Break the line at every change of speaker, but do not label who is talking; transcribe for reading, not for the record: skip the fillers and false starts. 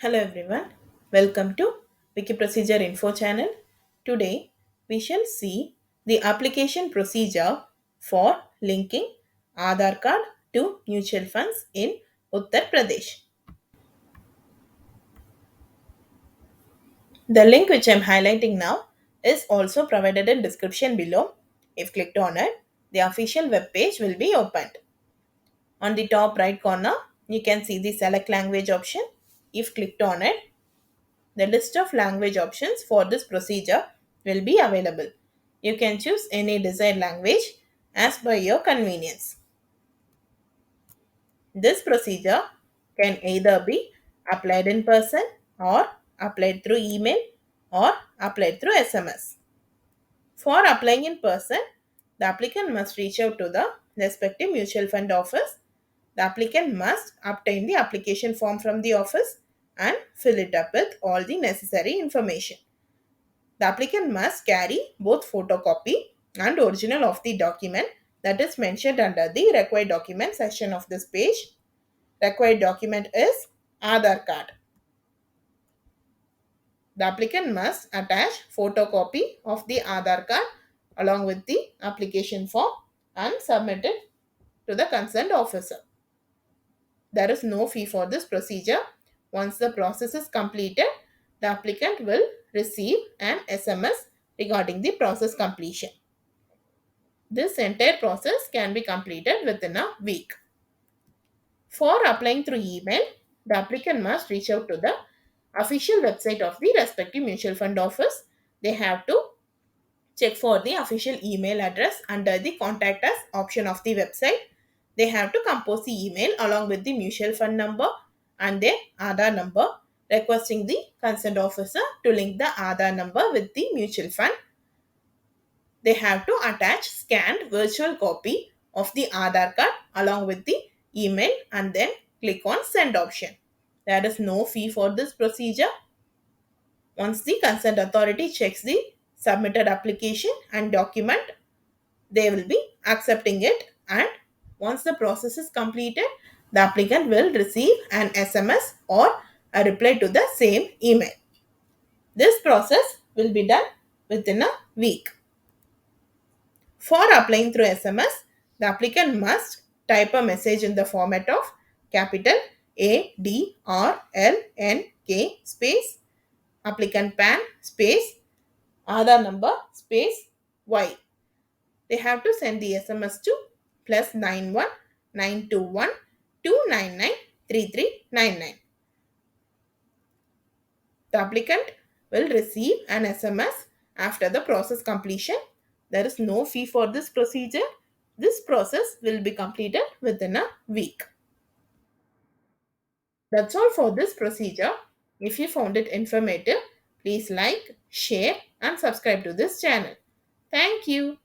Hello everyone, welcome to Wiki Procedure Info channel. Today we shall see the application procedure for linking Aadhaar card to mutual funds in Uttar Pradesh. The link which I am highlighting now is also provided in description below. If clicked on it, the official web page will be opened. On the top right corner, you can see the select language option. If clicked on it, the list of language options for this procedure will be available. You can choose any desired language as per your convenience. This procedure can either be applied in person or applied through email or applied through SMS. For applying in person, the applicant must reach out to the respective mutual fund office. The applicant must obtain the application form from the office and fill it up with all the necessary information. The applicant must carry both photocopy and original of the document that is mentioned under the required document section of this page. Required document is Aadhaar card. The applicant must attach photocopy of the Aadhaar card along with the application form and submit it to the concerned officer. There is no fee for this procedure. Once the process is completed, the applicant will receive an SMS regarding the process completion. This entire process can be completed within a week. For applying through email, the applicant must reach out to the official website of the respective mutual fund office. They have to check for the official email address under the contact us option of the website. They have to compose the email along with the mutual fund number and their Aadhaar number, requesting the concerned officer to link the Aadhaar number with the mutual fund. They have to attach scanned virtual copy of the Aadhaar card along with the email and then click on send option. There is no fee for this procedure. Once the concerned authority checks the submitted application and document, they will be accepting it, and once the process is completed, the applicant will receive an SMS or a reply to the same email. This process will be done within a week. For applying through SMS, the applicant must type a message in the format of capital ADRLNK space applicant PAN space Aadhaar number space Y. They have to send the SMS to +91 921 299 3399. The applicant will receive an SMS after the process completion. There is no fee for this procedure. This process will be completed within a week. That's all for this procedure. If you found it informative, please like, share, and subscribe to this channel. Thank you.